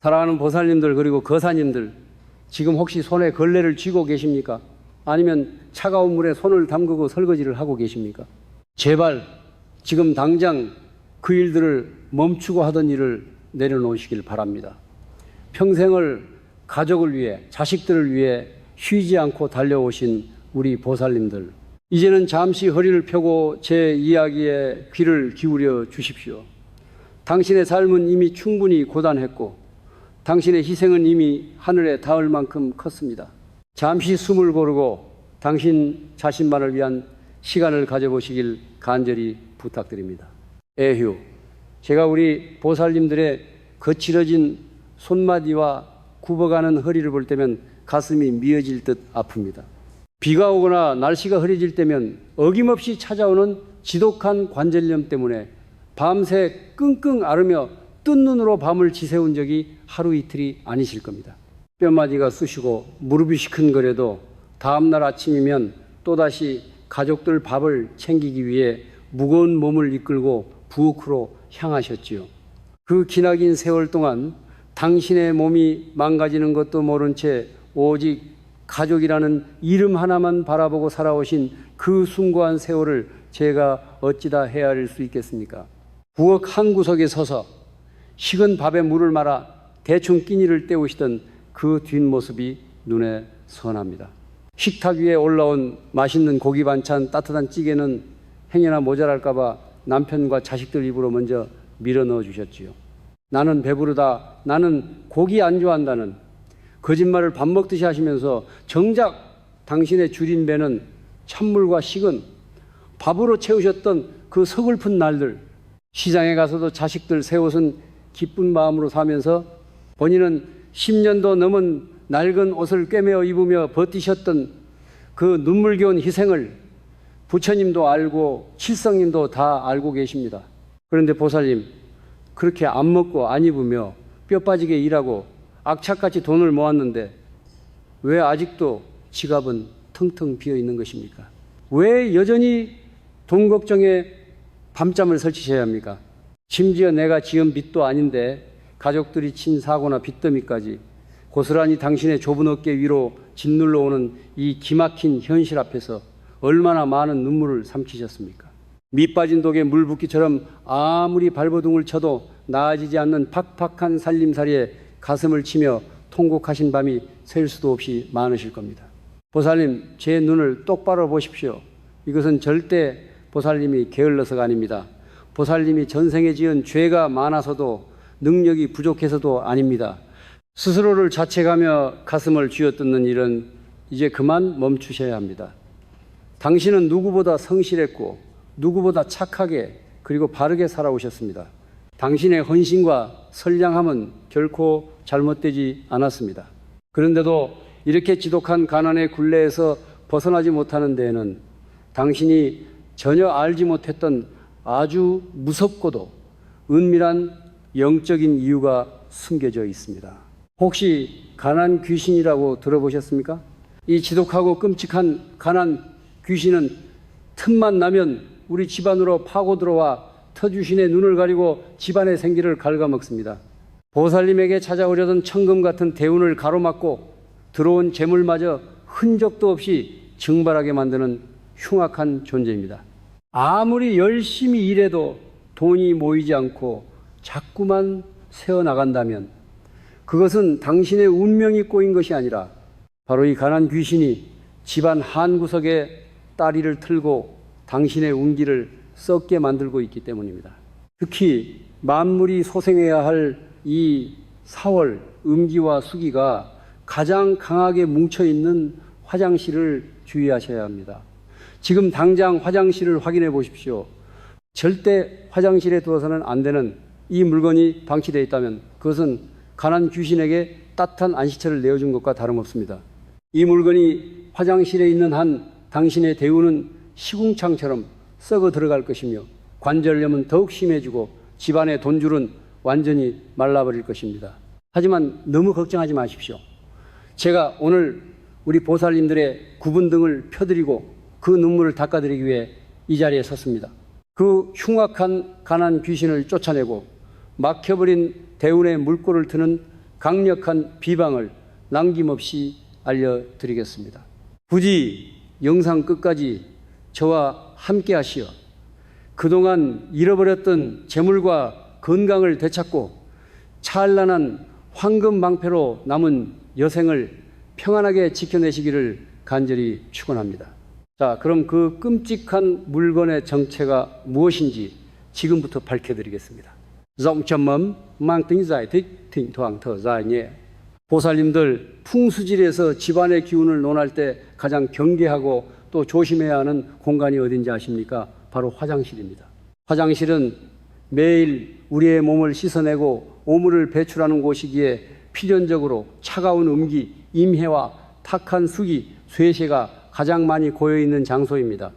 사랑하는 보살님들 그리고 거사님들, 지금 혹시 손에 걸레를 쥐고 계십니까? 아니면 차가운 물에 손을 담그고 설거지를 하고 계십니까? 제발 지금 당장 그 일들을 멈추고 하던 일을 내려놓으시길 바랍니다. 평생을 가족을 위해, 자식들을 위해 쉬지 않고 달려오신 우리 보살님들, 이제는 잠시 허리를 펴고 제 이야기에 귀를 기울여 주십시오. 당신의 삶은 이미 충분히 고단했고 당신의 희생은 이미 하늘에 닿을 만큼 컸습니다. 잠시 숨을 고르고 당신 자신만을 위한 시간을 가져보시길 간절히 부탁드립니다. 에휴, 제가 우리 보살님들의 거칠어진 손마디와 굽어가는 허리를 볼 때면 가슴이 미어질 듯 아픕니다. 비가 오거나 날씨가 흐려질 때면 어김없이 찾아오는 지독한 관절염 때문에 밤새 끙끙 앓으며 뜬 눈으로 밤을 지새운 적이 하루 이틀이 아니실 겁니다. 뼈마디가 쑤시고 무릎이 시큰거려도 다음날 아침이면 또다시 가족들 밥을 챙기기 위해 무거운 몸을 이끌고 부엌으로 향하셨지요. 그 기나긴 세월 동안 당신의 몸이 망가지는 것도 모른 채 오직 가족이라는 이름 하나만 바라보고 살아오신 그 숭고한 세월을 제가 어찌다 헤아릴 수 있겠습니까? 부엌 한 구석에 서서 식은 밥에 물을 말아 대충 끼니를 때우시던 그 뒷모습이 눈에 선합니다. 식탁 위에 올라온 맛있는 고기 반찬, 따뜻한 찌개는 행여나 모자랄까 봐 남편과 자식들 입으로 먼저 밀어 넣어 주셨지요. 나는 배부르다, 나는 고기 안 좋아한다는 거짓말을 밥 먹듯이 하시면서 정작 당신의 줄인 배는 찬물과 식은 밥으로 채우셨던 그 서글픈 날들, 시장에 가서도 자식들 새 옷은 기쁜 마음으로 사면서 본인은 10년도 넘은 낡은 옷을 꿰매어 입으며 버티셨던 그 눈물겨운 희생을 부처님도 알고 칠성님도 다 알고 계십니다. 그런데 보살님, 그렇게 안 먹고 안 입으며 뼈 빠지게 일하고 악착같이 돈을 모았는데 왜 아직도 지갑은 텅텅 비어 있는 것입니까? 왜 여전히 돈 걱정에 밤잠을 설치셔야 합니까? 심지어 내가 지은 빚도 아닌데 가족들이 친 사고나 빚더미까지 고스란히 당신의 좁은 어깨 위로 짓눌러 오는 이 기막힌 현실 앞에서 얼마나 많은 눈물을 삼키셨습니까? 밑 빠진 독에 물 붓기처럼 아무리 발버둥을 쳐도 나아지지 않는 팍팍한 살림살이에 가슴을 치며 통곡하신 밤이 셀 수도 없이 많으실 겁니다. 보살님, 제 눈을 똑바로 보십시오. 이것은 절대 보살님이 게을러서가 아닙니다. 보살님이 전생에 지은 죄가 많아서도 능력이 부족해서도 아닙니다. 스스로를 자책하며 가슴을 쥐어뜯는 일은 이제 그만 멈추셔야 합니다. 당신은 누구보다 성실했고 누구보다 착하게 그리고 바르게 살아오셨습니다. 당신의 헌신과 선량함은 결코 잘못되지 않았습니다. 그런데도 이렇게 지독한 가난의 굴레에서 벗어나지 못하는 데에는 당신이 전혀 알지 못했던 아주 무섭고도 은밀한 영적인 이유가 숨겨져 있습니다. 혹시 가난 귀신이라고 들어보셨습니까? 이 지독하고 끔찍한 가난 귀신은 틈만 나면 우리 집안으로 파고 들어와 터주신의 눈을 가리고 집안의 생기를 갉아먹습니다. 보살님에게 찾아오려던 천금 같은 대운을 가로막고 들어온 재물마저 흔적도 없이 증발하게 만드는 흉악한 존재입니다. 아무리 열심히 일해도 돈이 모이지 않고 자꾸만 새어나간다면 그것은 당신의 운명이 꼬인 것이 아니라 바로 이 가난 귀신이 집안 한 구석에 따리를 틀고 당신의 운기를 썩게 만들고 있기 때문입니다. 특히 만물이 소생해야 할 이 사월, 음기와 수기가 가장 강하게 뭉쳐있는 화장실을 주의하셔야 합니다. 지금 당장 화장실을 확인해 보십시오. 절대 화장실에 두어서는 안 되는 이 물건이 방치되어 있다면 그것은 가난 귀신에게 따뜻한 안식처를 내어준 것과 다름없습니다. 이 물건이 화장실에 있는 한 당신의 대운은 시궁창처럼 썩어 들어갈 것이며 관절염은 더욱 심해지고 집안의 돈줄은 완전히 말라버릴 것입니다. 하지만 너무 걱정하지 마십시오. 제가 오늘 우리 보살님들의 구분등을 펴드리고 그 눈물을 닦아드리기 위해 이 자리에 섰습니다. 그 흉악한 가난 귀신을 쫓아내고 막혀버린 대운의 물꼬를 트는 강력한 비방을 남김없이 알려드리겠습니다. 부디 영상 끝까지 저와 함께 하시어 그동안 잃어버렸던 재물과 건강을 되찾고 찬란한 황금방패로 남은 여생을 평안하게 지켜내시기를 간절히 축원합니다. 자, 그럼 그 끔찍한 물건의 정체가 무엇인지 지금부터 밝혀드리겠습니다. 보살님들, 풍수질에서 집안의 기운을 논할 때 가장 경계하고 또 조심해야 하는 공간이 어딘지 아십니까? 바로 화장실입니다. 화장실은 매일 우리의 몸을 씻어내고 오물을 배출하는 곳이기에 필연적으로 차가운 음기, 임해와 탁한 수기, 쇠세가 가장 많이 고여있는 장소입니다.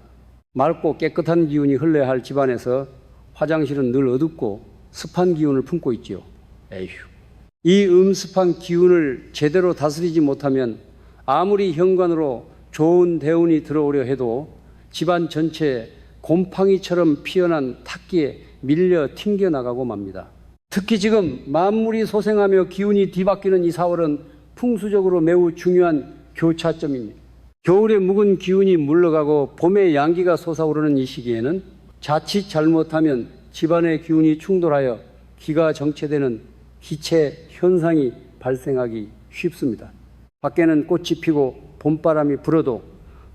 맑고 깨끗한 기운이 흘러야 할 집안에서 화장실은 늘 어둡고 습한 기운을 품고 있지요. 에휴. 이 음습한 기운을 제대로 다스리지 못하면 아무리 현관으로 좋은 대운이 들어오려 해도 집안 전체에 곰팡이처럼 피어난 탁기에 밀려 튕겨나가고 맙니다. 특히 지금 만물이 소생하며 기운이 뒤바뀌는 이 4월은 풍수적으로 매우 중요한 교차점입니다. 겨울에 묵은 기운이 물러가고 봄에 양기가 솟아오르는 이 시기에는 자칫 잘못하면 집안의 기운이 충돌하여 기가 정체되는 기체 현상이 발생하기 쉽습니다. 밖에는 꽃이 피고 봄바람이 불어도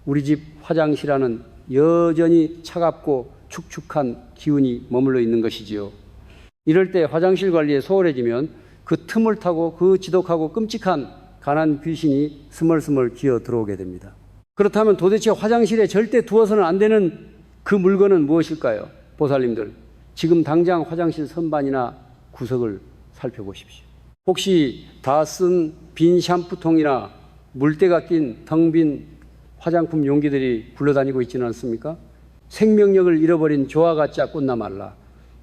우리 집 화장실 안은 여전히 차갑고 축축한 기운이 머물러 있는 것이지요. 이럴 때 화장실 관리에 소홀해지면 그 틈을 타고 그 지독하고 끔찍한 가난 귀신이 스멀스멀 기어 들어오게 됩니다. 그렇다면 도대체 화장실에 절대 두어서는 안 되는 그 물건은 무엇일까요? 보살님들, 지금 당장 화장실 선반이나 구석을 살펴보십시오. 혹시 다 쓴 빈 샴푸통이나 물때가 낀 텅 빈 화장품 용기들이 굴러다니고 있지는 않습니까? 생명력을 잃어버린 조화가짜 꽃나말라,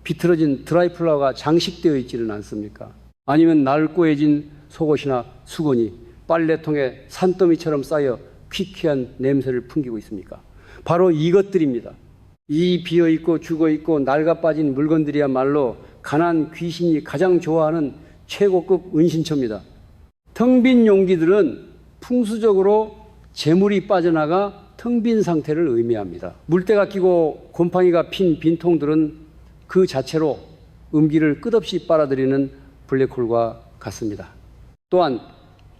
비틀어진 드라이플라워가 장식되어 있지는 않습니까? 아니면 낡고해진 속옷이나 수건이 빨래통에 산더미처럼 쌓여 퀴퀴한 냄새를 풍기고 있습니까? 바로 이것들입니다. 이 비어있고 죽어있고 낡아빠진 물건들이야말로 가난 귀신이 가장 좋아하는 최고급 은신처입니다. 텅 빈 용기들은 풍수적으로 재물이 빠져나가 텅 빈 상태를 의미합니다. 물때가 끼고 곰팡이가 핀 빈통들은 그 자체로 음기를 끝없이 빨아들이는 블랙홀과 같습니다. 또한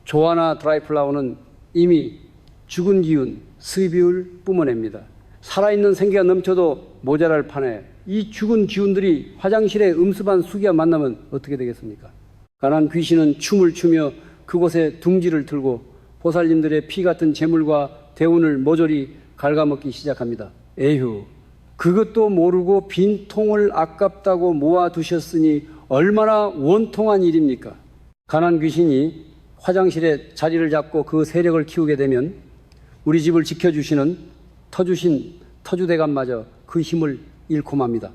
조화나 드라이플라워는 이미 죽은 기운, 습비율 뿜어냅니다. 살아있는 생기가 넘쳐도 모자랄 판에 이 죽은 기운들이 화장실에 음습한 수기와 만나면 어떻게 되겠습니까? 가난 귀신은 춤을 추며 그곳에 둥지를 틀고 보살님들의 피 같은 재물과 대운을 모조리 갉아먹기 시작합니다. 에휴, 그것도 모르고 빈 통을 아깝다고 모아두셨으니 얼마나 원통한 일입니까? 가난 귀신이 화장실에 자리를 잡고 그 세력을 키우게 되면 우리 집을 지켜주시는 터주대감마저 그 힘을 잃고 맙니다.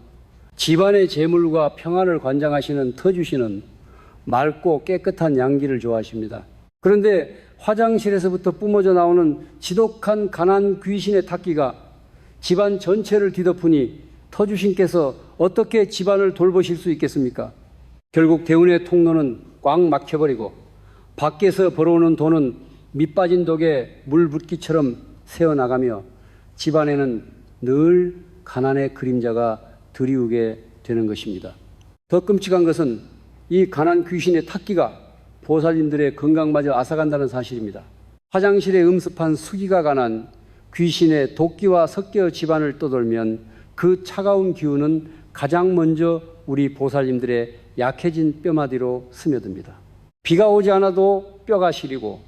집안의 재물과 평안을 관장하시는 터주신은 맑고 깨끗한 양기를 좋아하십니다. 그런데 화장실에서부터 뿜어져 나오는 지독한 가난 귀신의 탁기가 집안 전체를 뒤덮으니 터주신께서 어떻게 집안을 돌보실 수 있겠습니까? 결국 대운의 통로는 꽉 막혀버리고 밖에서 벌어오는 돈은 밑빠진 독에 물붓기처럼 새어나가며 집안에는 늘 가난의 그림자가 드리우게 되는 것입니다. 더 끔찍한 것은 이 가난 귀신의 탁기가 보살님들의 건강마저 앗아간다는 사실입니다. 화장실에 음습한 수기가 가난 귀신의 도끼와 섞여 집안을 떠돌면 그 차가운 기운은 가장 먼저 우리 보살님들의 약해진 뼈마디로 스며듭니다. 비가 오지 않아도 뼈가 시리고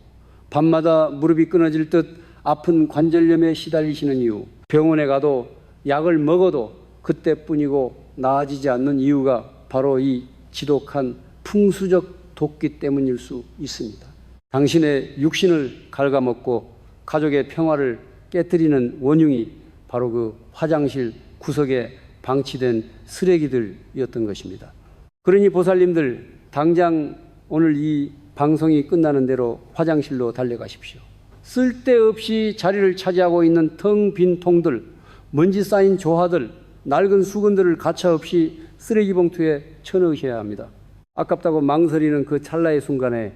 밤마다 무릎이 끊어질 듯 아픈 관절염에 시달리시는 이유, 병원에 가도 약을 먹어도 그때뿐이고 나아지지 않는 이유가 바로 이 지독한 풍수적 도끼 때문일 수 있습니다. 당신의 육신을 갉아먹고 가족의 평화를 깨뜨리는 원흉이 바로 그 화장실 구석에 방치된 쓰레기들이었던 것입니다. 그러니 보살님들, 당장 오늘 이 방송이 끝나는 대로 화장실로 달려가십시오. 쓸데없이 자리를 차지하고 있는 텅 빈 통들, 먼지 쌓인 조화들, 낡은 수건들을 가차없이 쓰레기 봉투에 쳐넣으셔야 합니다. 아깝다고 망설이는 그 찰나의 순간에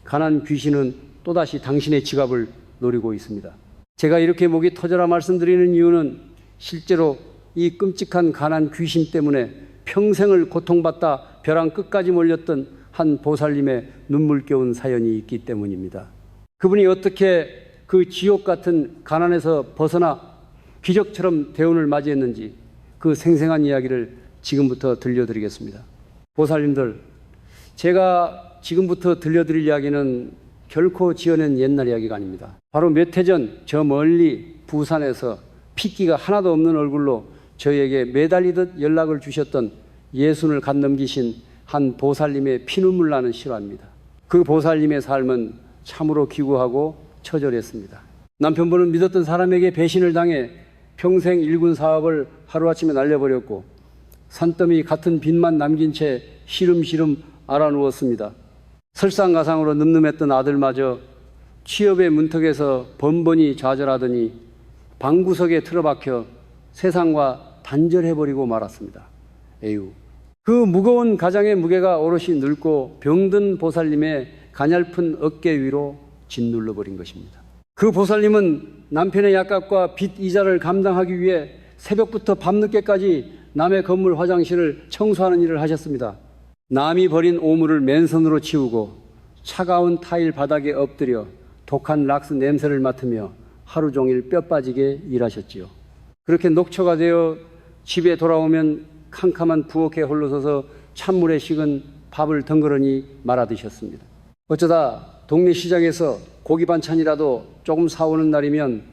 가난 귀신은 또다시 당신의 지갑을 노리고 있습니다. 제가 이렇게 목이 터져라 말씀드리는 이유는 실제로 이 끔찍한 가난 귀신 때문에 평생을 고통받다 벼랑 끝까지 몰렸던 한 보살님의 눈물겨운 사연이 있기 때문입니다. 그분이 어떻게 그 지옥 같은 가난에서 벗어나 기적처럼 대운을 맞이했는지 그 생생한 이야기를 지금부터 들려드리겠습니다. 보살님들, 제가 지금부터 들려드릴 이야기는 결코 지어낸 옛날 이야기가 아닙니다. 바로 몇 해 전 저 멀리 부산에서 핏기가 하나도 없는 얼굴로 저에게 매달리듯 연락을 주셨던 예순을 간 넘기신 한 보살님의 피눈물 나는 실화입니다. 그 보살님의 삶은 참으로 기구하고 처절했습니다. 남편분은 믿었던 사람에게 배신을 당해 평생 일군 사업을 하루아침에 날려버렸고 산더미 같은 빚만 남긴 채 시름시름 알아누웠습니다. 설상가상으로 늠름했던 아들마저 취업의 문턱에서 번번이 좌절하더니 방구석에 틀어박혀 세상과 단절해버리고 말았습니다. 에휴. 그 무거운 가장의 무게가 오롯이 늙고 병든 보살님의 가냘픈 어깨 위로 짓눌러버린 것입니다. 그 보살님은 남편의 약값과 빚 이자를 감당하기 위해 새벽부터 밤늦게까지 남의 건물 화장실을 청소하는 일을 하셨습니다. 남이 버린 오물을 맨손으로 치우고 차가운 타일 바닥에 엎드려 독한 락스 냄새를 맡으며 하루 종일 뼈 빠지게 일하셨지요. 그렇게 녹초가 되어 집에 돌아오면 캄캄한 부엌에 홀로 서서 찬물에 식은 밥을 덩그러니 말아 드셨습니다. 어쩌다 동네 시장에서 고기 반찬이라도 조금 사오는 날이면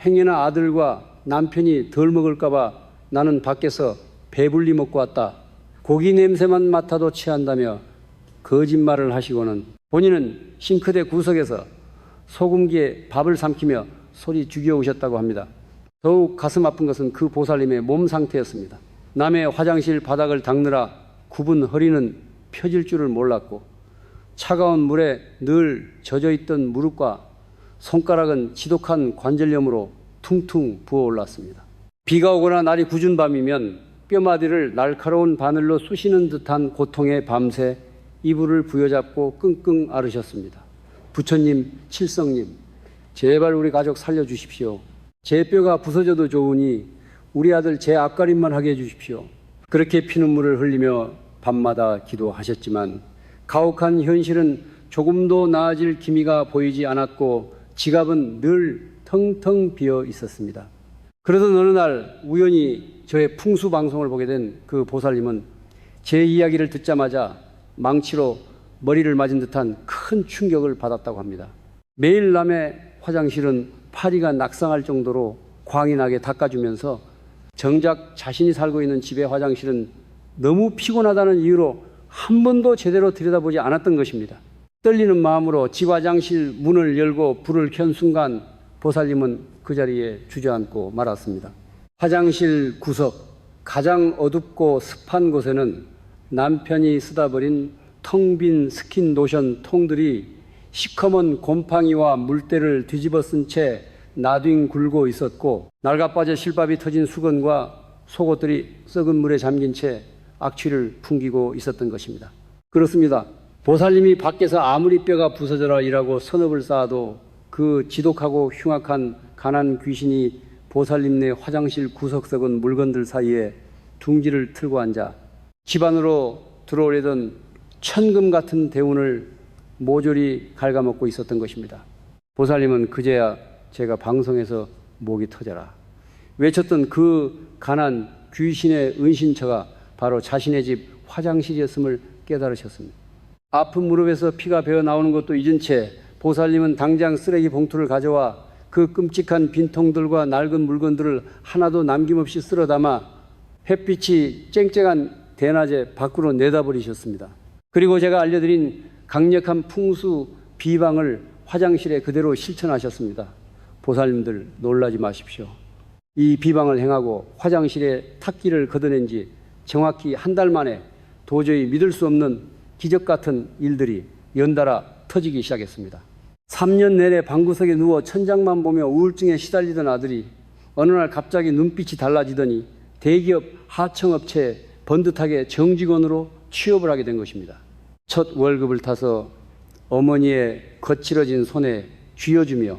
행여나 아들과 남편이 덜 먹을까봐 나는 밖에서 배불리 먹고 왔다. 고기 냄새만 맡아도 취한다며 거짓말을 하시고는 본인은 싱크대 구석에서 소금기에 밥을 삼키며 소리 죽여오셨다고 합니다. 더욱 가슴 아픈 것은 그 보살님의 몸 상태였습니다. 남의 화장실 바닥을 닦느라 굽은 허리는 펴질 줄을 몰랐고 차가운 물에 늘 젖어있던 무릎과 손가락은 지독한 관절염으로 퉁퉁 부어올랐습니다. 비가 오거나 날이 궂은 밤이면 뼈마디를 날카로운 바늘로 쑤시는 듯한 고통에 밤새 이불을 부여잡고 끙끙 앓으셨습니다. 부처님, 칠성님, 제발 우리 가족 살려주십시오. 제 뼈가 부서져도 좋으니 우리 아들 제 앞가림만 하게 해주십시오. 그렇게 피눈물을 흘리며 밤마다 기도하셨지만 가혹한 현실은 조금도 나아질 기미가 보이지 않았고 지갑은 늘 텅텅 비어 있었습니다. 그러던 어느 날 우연히 저의 풍수 방송을 보게 된 그 보살님은 제 이야기를 듣자마자 망치로 머리를 맞은 듯한 큰 충격을 받았다고 합니다. 매일 남의 화장실은 파리가 낙상할 정도로 광이 나게 닦아주면서 정작 자신이 살고 있는 집의 화장실은 너무 피곤하다는 이유로 한 번도 제대로 들여다보지 않았던 것입니다. 떨리는 마음으로 집 화장실 문을 열고 불을 켠 순간 보살님은 그 자리에 주저앉고 말았습니다. 화장실 구석 가장 어둡고 습한 곳에는 남편이 쓰다 버린 텅 빈 스킨 로션 통들이 시커먼 곰팡이와 물때를 뒤집어 쓴 채 나뒹 굴고 있었고 낡아빠져 실밥이 터진 수건과 속옷들이 썩은 물에 잠긴 채 악취를 풍기고 있었던 것입니다. 그렇습니다. 보살님이 밖에서 아무리 뼈가 부서져라 일하고 선업을 쌓아도 그 지독하고 흉악한 가난 귀신이 보살님네 화장실 구석썩은 물건들 사이에 둥지를 틀고 앉아 집 안으로 들어오려던 천금 같은 대운을 모조리 갉아먹고 있었던 것입니다. 보살님은 그제야 제가 방송에서 목이 터져라 외쳤던 그 가난 귀신의 은신처가 바로 자신의 집 화장실이었음을 깨달으셨습니다. 아픈 무릎에서 피가 배어 나오는 것도 잊은 채 보살님은 당장 쓰레기 봉투를 가져와 그 끔찍한 빈통들과 낡은 물건들을 하나도 남김없이 쓸어 담아 햇빛이 쨍쨍한 대낮에 밖으로 내다버리셨습니다. 그리고 제가 알려드린 강력한 풍수 비방을 화장실에 그대로 실천하셨습니다. 보살님들 놀라지 마십시오. 이 비방을 행하고 화장실에 탁기를 걷어낸 지 정확히 한 달 만에 도저히 믿을 수 없는 기적 같은 일들이 연달아 터지기 시작했습니다. 3년 내내 방구석에 누워 천장만 보며 우울증에 시달리던 아들이 어느 날 갑자기 눈빛이 달라지더니 대기업 하청업체에 번듯하게 정직원으로 취업을 하게 된 것입니다. 첫 월급을 타서 어머니의 거칠어진 손에 쥐어주며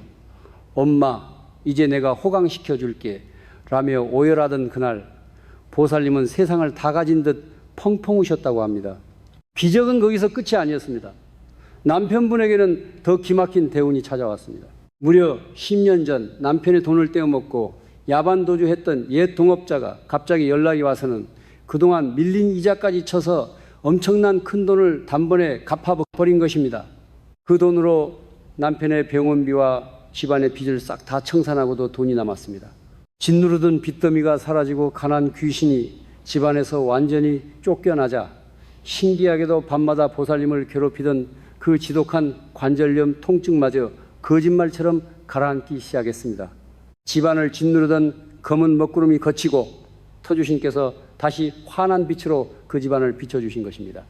엄마 이제 내가 호강시켜 줄게 라며 오열하던 그날 보살님은 세상을 다 가진 듯 펑펑 우셨다고 합니다. 기적은 거기서 끝이 아니었습니다. 남편분에게는 더 기막힌 대운이 찾아왔습니다. 무려 10년 전 남편의 돈을 떼어먹고 야반도주했던 옛 동업자가 갑자기 연락이 와서는 그동안 밀린 이자까지 쳐서 엄청난 큰 돈을 단번에 갚아버린 것입니다. 그 돈으로 남편의 병원비와 집안의 빚을 싹 다 청산하고도 돈이 남았습니다. 짓누르던 빚더미가 사라지고 가난 귀신이 집안에서 완전히 쫓겨나자 신기하게도 밤마다 보살님을 괴롭히던 그 지독한 관절염 통증마저 거짓말처럼 가라앉기 시작했습니다. 집안을 짓누르던 검은 먹구름이 거치고 터주신께서 다시 환한 빛으로 그 집안을 비춰주신 것입니다.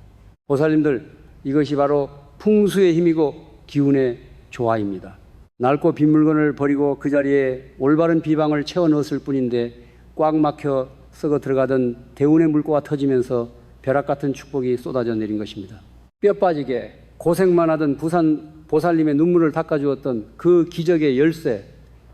보살님들, 이것이 바로 풍수의 힘이고 기운의 조화입니다. 낡고 빈 물건을 버리고 그 자리에 올바른 비방을 채워 넣었을 뿐인데 꽉 막혀 썩어 들어가던 대운의 물꼬가 터지면서 벼락 같은 축복이 쏟아져 내린 것입니다. 뼈 빠지게 고생만 하던 부산 보살님의 눈물을 닦아주었던 그 기적의 열쇠,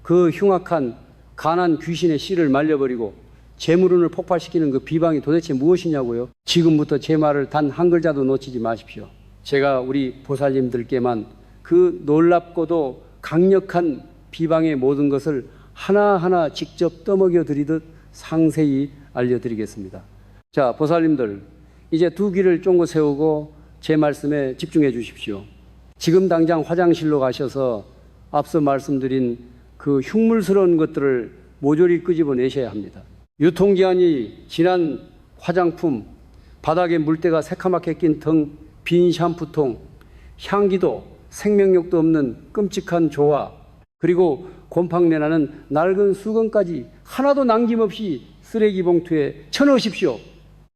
그 흉악한 가난 귀신의 씨를 말려버리고 재물운을 폭발시키는 그 비방이 도대체 무엇이냐고요? 지금부터 제 말을 단 한 글자도 놓치지 마십시오. 제가 우리 보살님들께만 그 놀랍고도 강력한 비방의 모든 것을 하나하나 직접 떠먹여 드리듯 상세히 알려드리겠습니다. 자, 보살님들, 이제 두 귀를 쫑긋 세우고 제 말씀에 집중해 주십시오. 지금 당장 화장실로 가셔서 앞서 말씀드린 그 흉물스러운 것들을 모조리 끄집어내셔야 합니다. 유통기한이 지난 화장품, 바닥에 물때가 새카맣게 낀 등 빈 샴푸통, 향기도 생명력도 없는 끔찍한 조화, 그리고 곰팡내 나는 낡은 수건까지 하나도 남김없이 쓰레기 봉투에 쳐넣으십시오.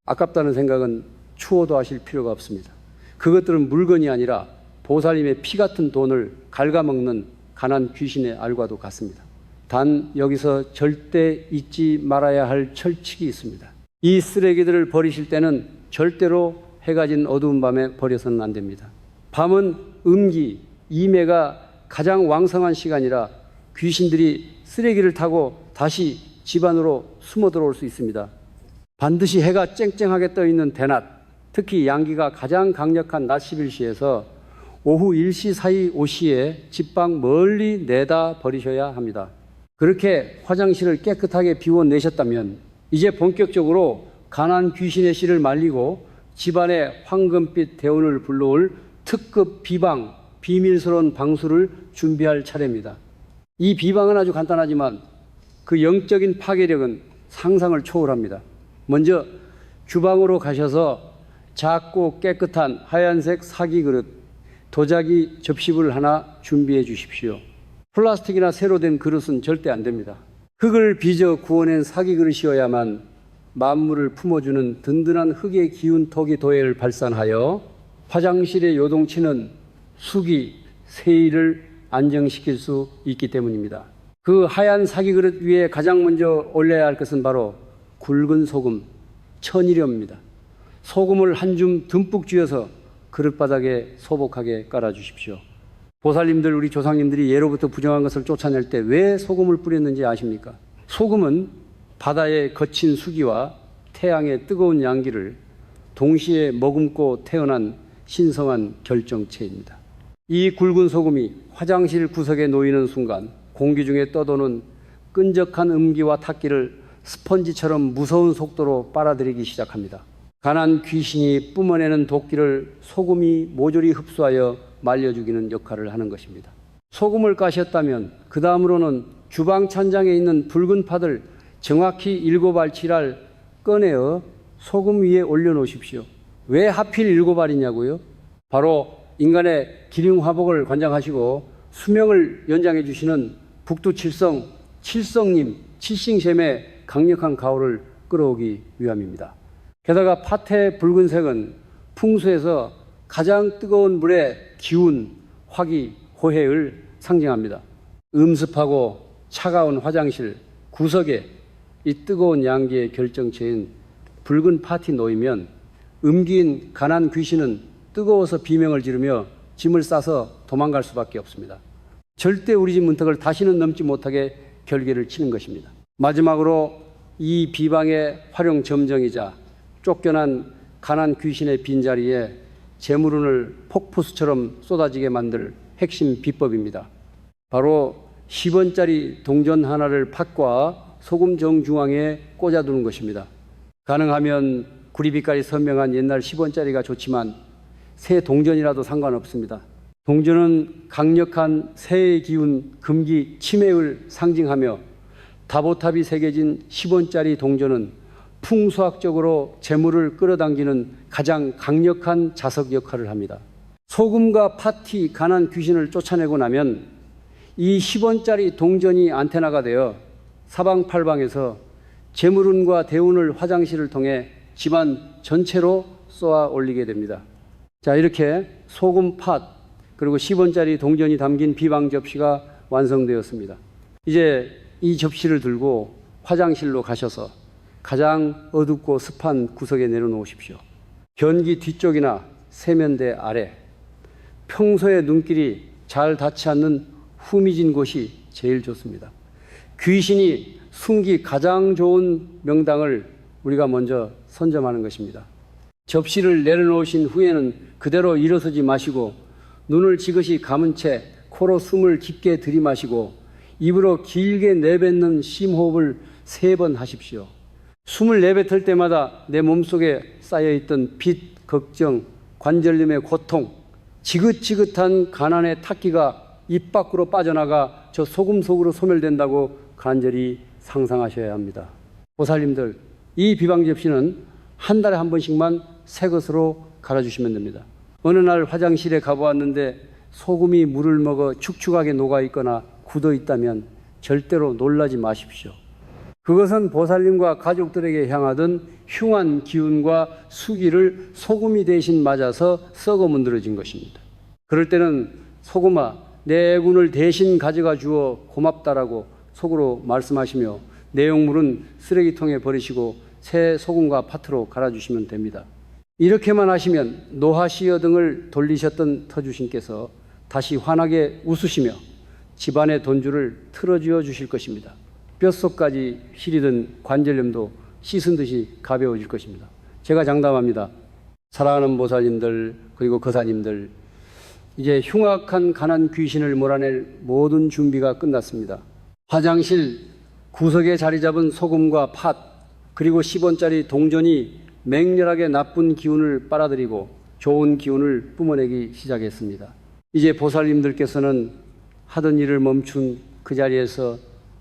아깝다는 생각은 추호도 하실 필요가 없습니다. 그것들은 물건이 아니라 보살님의 피 같은 돈을 갉아먹는 가난 귀신의 알과도 같습니다. 단 여기서 절대 잊지 말아야 할 철칙이 있습니다. 이 쓰레기들을 버리실 때는 절대로 해가 진 어두운 밤에 버려서는 안 됩니다. 밤은 음기, 이매가 가장 왕성한 시간이라 귀신들이 쓰레기를 타고 다시 집 안으로 숨어 들어올 수 있습니다. 반드시 해가 쨍쨍하게 떠 있는 대낮, 특히 양기가 가장 강력한 낮 11시에서 오후 1시 사이 5시에 집 밖 멀리 내다 버리셔야 합니다. 그렇게 화장실을 깨끗하게 비워내셨다면 이제 본격적으로 가난 귀신의 씨를 말리고 집안에 황금빛 대운을 불러올 특급 비방, 비밀스러운 방수를 준비할 차례입니다. 이 비방은 아주 간단하지만 그 영적인 파괴력은 상상을 초월합니다. 먼저 주방으로 가셔서 작고 깨끗한 하얀색 사기 그릇, 도자기 접시불 하나 준비해 주십시오. 플라스틱이나 새로 된 그릇은 절대 안 됩니다. 흙을 빚어 구워낸 사기 그릇이어야만 만물을 품어주는 든든한 흙의 기운 토기 도해를 발산하여 화장실에 요동치는 수기, 세일을 안정시킬 수 있기 때문입니다. 그 하얀 사기 그릇 위에 가장 먼저 올려야 할 것은 바로 굵은 소금, 천일염입니다. 소금을 한 줌 듬뿍 쥐어서 그릇바닥에 소복하게 깔아주십시오. 보살님들, 우리 조상님들이 예로부터 부정한 것을 쫓아낼 때 왜 소금을 뿌렸는지 아십니까? 소금은 바다의 거친 수기와 태양의 뜨거운 양기를 동시에 머금고 태어난 신성한 결정체입니다. 이 굵은 소금이 화장실 구석에 놓이는 순간 공기 중에 떠도는 끈적한 음기와 탁기를 스펀지처럼 무서운 속도로 빨아들이기 시작합니다. 가난 귀신이 뿜어내는 도끼를 소금이 모조리 흡수하여 말려 죽이는 역할을 하는 것입니다. 소금을 까셨다면 그 다음으로는 주방 찬장에 있는 붉은 팥을 정확히 7알치를 꺼내어 소금 위에 올려놓으십시오. 왜 하필 7알이냐고요? 바로 인간의 기능화복을 관장하시고 수명을 연장해 주시는 북두칠성 칠성님 칠싱샘의 강력한 가호를 끌어오기 위함입니다. 게다가 팥의 붉은색은 풍수에서 가장 뜨거운 물의 기운, 화기, 호해를 상징합니다. 음습하고 차가운 화장실 구석에 이 뜨거운 양기의 결정체인 붉은 팥이 놓이면 음기인 가난 귀신은 뜨거워서 비명을 지르며 짐을 싸서 도망갈 수밖에 없습니다. 절대 우리 집 문턱을 다시는 넘지 못하게 결계를 치는 것입니다. 마지막으로 이 비방의 활용 점정이자 쫓겨난 가난 귀신의 빈자리에 재물운을 폭포수처럼 쏟아지게 만들 핵심 비법입니다. 바로 10원짜리 동전 하나를 팥과 소금 정중앙에 꽂아두는 것입니다. 가능하면 구리빛깔이 선명한 옛날 10원짜리가 좋지만 새 동전이라도 상관없습니다. 동전은 강력한 새의 기운, 금기, 치매를 상징하며 다보탑이 새겨진 10원짜리 동전은 풍수학적으로 재물을 끌어당기는 가장 강력한 자석 역할을 합니다. 소금과 팥이 가난 귀신을 쫓아내고 나면 이 10원짜리 동전이 안테나가 되어 사방팔방에서 재물운과 대운을 화장실을 통해 집안 전체로 쏘아 올리게 됩니다. 자, 이렇게 소금, 팥, 그리고 10원짜리 동전이 담긴 비방 접시가 완성되었습니다. 이제 이 접시를 들고 화장실로 가셔서 가장 어둡고 습한 구석에 내려놓으십시오. 변기 뒤쪽이나 세면대 아래, 평소에 눈길이 잘 닿지 않는 후미진 곳이 제일 좋습니다. 귀신이 숨기 가장 좋은 명당을 우리가 먼저 선점하는 것입니다. 접시를 내려놓으신 후에는 그대로 일어서지 마시고 눈을 지그시 감은 채 코로 숨을 깊게 들이마시고 입으로 길게 내뱉는 심호흡을 3번 하십시오. 숨을 내뱉을 때마다 내 몸속에 쌓여있던 빚, 걱정, 관절염의 고통, 지긋지긋한 가난의 탁기가 입 밖으로 빠져나가 저 소금 속으로 소멸된다고 간절히 상상하셔야 합니다. 보살님들, 이 비방 접시는 한 달에 한 번씩만 새 것으로 갈아주시면 됩니다. 어느 날 화장실에 가보았는데 소금이 물을 먹어 축축하게 녹아있거나 굳어있다면 절대로 놀라지 마십시오. 그것은 보살님과 가족들에게 향하던 흉한 기운과 수기를 소금이 대신 맞아서 썩어 문드러진 것입니다. 그럴 때는 소금아, 내 애군을 대신 가져가 주어 고맙다라고 속으로 말씀하시며 내용물은 쓰레기통에 버리시고 새 소금과 팥으로 갈아주시면 됩니다. 이렇게만 하시면 노하시어 등을 돌리셨던 터주신께서 다시 환하게 웃으시며 집안의 돈줄을 틀어쥐어 주실 것입니다. 뼛속까지 시리던 관절염도 씻은 듯이 가벼워질 것입니다. 제가 장담합니다. 사랑하는 보살님들 그리고 거사님들, 이제 흉악한 가난 귀신을 몰아낼 모든 준비가 끝났습니다. 화장실 구석에 자리 잡은 소금과 팥 그리고 10원짜리 동전이 맹렬하게 나쁜 기운을 빨아들이고 좋은 기운을 뿜어내기 시작했습니다. 이제 보살님들께서는 하던 일을 멈춘 그 자리에서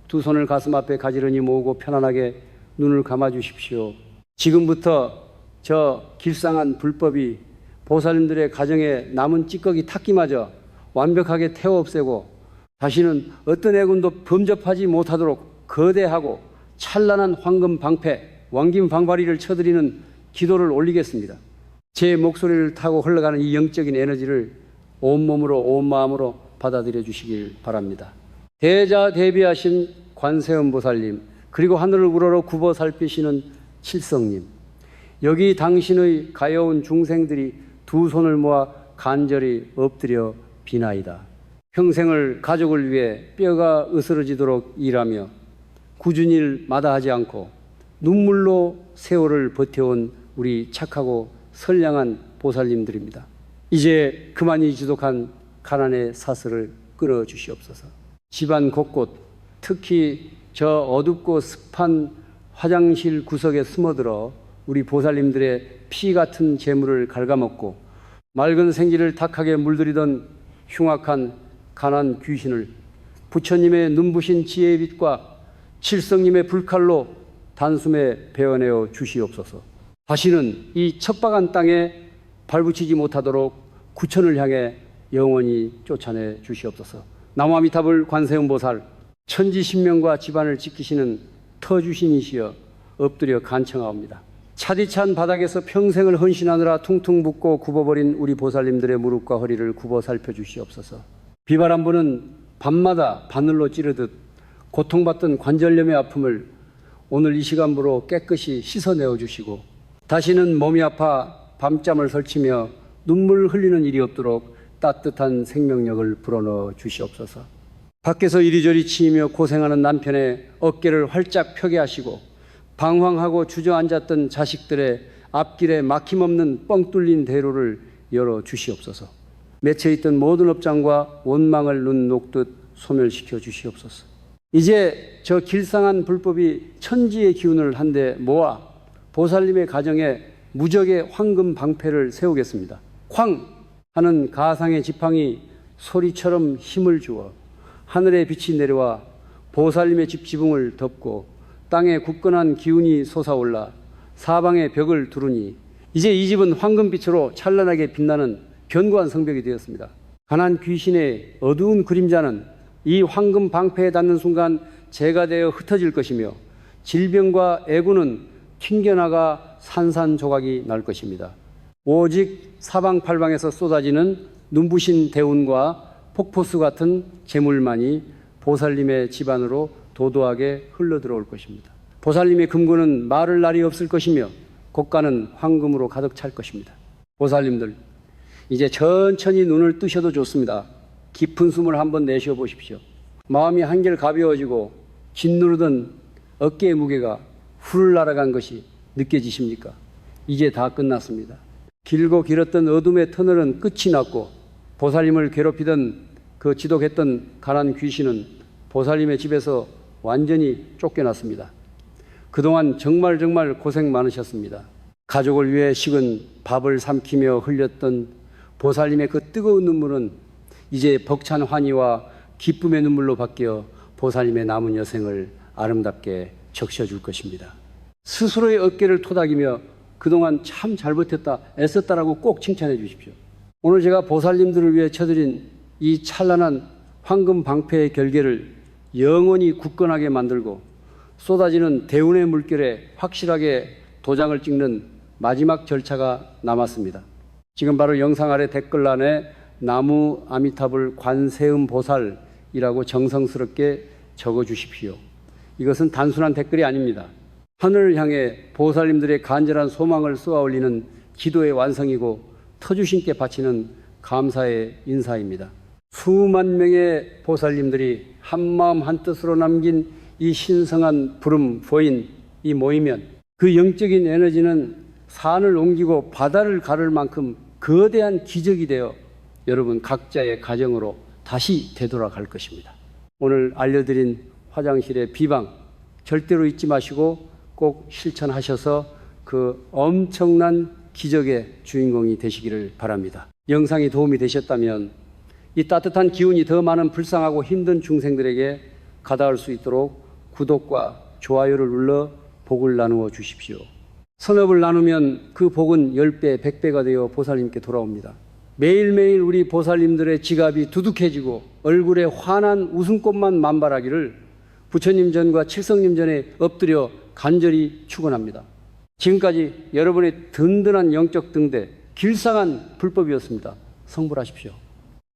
두 손을 가슴 앞에 가지런히 모으고 편안하게 눈을 감아 주십시오. 지금부터 저 길상한 불법이 보살님들의 가정에 남은 찌꺼기 탁기마저 완벽하게 태워 없애고 다시는 어떤 애군도 범접하지 못하도록 거대하고 찬란한 황금 방패, 왕김 방바리를 쳐드리는 기도를 올리겠습니다. 제 목소리를 타고 흘러가는 이 영적인 에너지를 온몸으로 온 마음으로 받아들여 주시길 바랍니다. 대자대비하신 관세음보살님, 그리고 하늘을 우러러 굽어 살피시는 칠성님, 여기 당신의 가여운 중생들이 두 손을 모아 간절히 엎드려 비나이다. 평생을 가족을 위해 뼈가 으스러지도록 일하며 굳은 일 마다하지 않고 눈물로 세월을 버텨온 우리 착하고 선량한 보살님들입니다. 이제 그만이 지독한 가난의 사슬을 끌어주시옵소서. 집안 곳곳, 특히 저 어둡고 습한 화장실 구석에 숨어들어 우리 보살님들의 피 같은 재물을 갉아먹고 맑은 생기를 탁하게 물들이던 흉악한 가난 귀신을 부처님의 눈부신 지혜의 빛과 칠성님의 불칼로 단숨에 베어내어 주시옵소서. 다시는 이 척박한 땅에 발붙이지 못하도록 구천을 향해 영원히 쫓아내 주시옵소서. 나무아미타불 관세음보살, 천지신명과 집안을 지키시는 터주신이시여 엎드려 간청하옵니다. 차디찬 바닥에서 평생을 헌신하느라 퉁퉁 붓고 굽어버린 우리 보살님들의 무릎과 허리를 굽어 살펴주시옵소서. 비바람 부는 밤마다 바늘로 찌르듯 고통받던 관절염의 아픔을 오늘 이 시간부로 깨끗이 씻어내어 주시고 다시는 몸이 아파 밤잠을 설치며 눈물 흘리는 일이 없도록 따뜻한 생명력을 불어넣어 주시옵소서. 밖에서 이리저리 치이며 고생하는 남편의 어깨를 활짝 펴게 하시고 방황하고 주저앉았던 자식들의 앞길에 막힘없는 뻥 뚫린 대로를 열어 주시옵소서. 맺혀있던 모든 업장과 원망을 눈 녹듯 소멸시켜 주시옵소서. 이제 저 길상한 불법이 천지의 기운을 한데 모아 보살님의 가정에 무적의 황금 방패를 세우겠습니다. 쾅 하는 가상의 지팡이 소리처럼 힘을 주어 하늘의 빛이 내려와 보살님의 집 지붕을 덮고 땅에 굳건한 기운이 솟아올라 사방의 벽을 두르니 이제 이 집은 황금빛으로 찬란하게 빛나는 견고한 성벽이 되었습니다. 가난 귀신의 어두운 그림자는 이 황금 방패에 닿는 순간 재가 되어 흩어질 것이며 질병과 애구는 튕겨나가 산산조각이 날 것입니다. 오직 사방팔방에서 쏟아지는 눈부신 대운과 폭포수 같은 재물만이 보살님의 집안으로 도도하게 흘러들어올 것입니다. 보살님의 금고는 마를 날이 없을 것이며 곳간은 황금으로 가득 찰 것입니다. 보살님들, 이제 천천히 눈을 뜨셔도 좋습니다. 깊은 숨을 한번 내쉬어 보십시오. 마음이 한결 가벼워지고 짓누르던 어깨의 무게가 훌 날아간 것이 느껴지십니까? 이제 다 끝났습니다. 길고 길었던 어둠의 터널은 끝이 났고 보살님을 괴롭히던 그 지독했던 가난 귀신은 보살님의 집에서 완전히 쫓겨났습니다. 그동안 정말 고생 많으셨습니다. 가족을 위해 식은 밥을 삼키며 흘렸던 보살님의 그 뜨거운 눈물은 이제 벅찬 환희와 기쁨의 눈물로 바뀌어 보살님의 남은 여생을 아름답게 적셔줄 것입니다. 스스로의 어깨를 토닥이며 그동안 참 잘 버텼다, 애썼다라고 꼭 칭찬해 주십시오. 오늘 제가 보살님들을 위해 쳐드린 이 찬란한 황금 방패의 결계를 영원히 굳건하게 만들고 쏟아지는 대운의 물결에 확실하게 도장을 찍는 마지막 절차가 남았습니다. 지금 바로 영상 아래 댓글란에 나무 아미타불 관세음 보살이라고 정성스럽게 적어 주십시오. 이것은 단순한 댓글이 아닙니다. 하늘을 향해 보살님들의 간절한 소망을 쏘아 올리는 기도의 완성이고 터주신께 바치는 감사의 인사입니다. 수만 명의 보살님들이 한마음 한뜻으로 남긴 이 신성한 부름 보인 이 모이면 그 영적인 에너지는 산을 옮기고 바다를 가를 만큼 거대한 기적이 되어 여러분 각자의 가정으로 다시 되돌아갈 것입니다. 오늘 알려드린 화장실의 비방 절대로 잊지 마시고 꼭 실천하셔서 그 엄청난 기적의 주인공이 되시기를 바랍니다. 영상이 도움이 되셨다면 이 따뜻한 기운이 더 많은 불쌍하고 힘든 중생들에게 가닿을 수 있도록 구독과 좋아요를 눌러 복을 나누어 주십시오. 선업을 나누면 그 복은 10배, 100배가 되어 보살님께 돌아옵니다. 매일매일 우리 보살님들의 지갑이 두둑해지고 얼굴에 환한 웃음꽃만 만발하기를 부처님 전과 칠성님 전에 엎드려 간절히 축원합니다. 지금까지 여러분의 든든한 영적 등대, 길상한 불법이었습니다. 성불하십시오.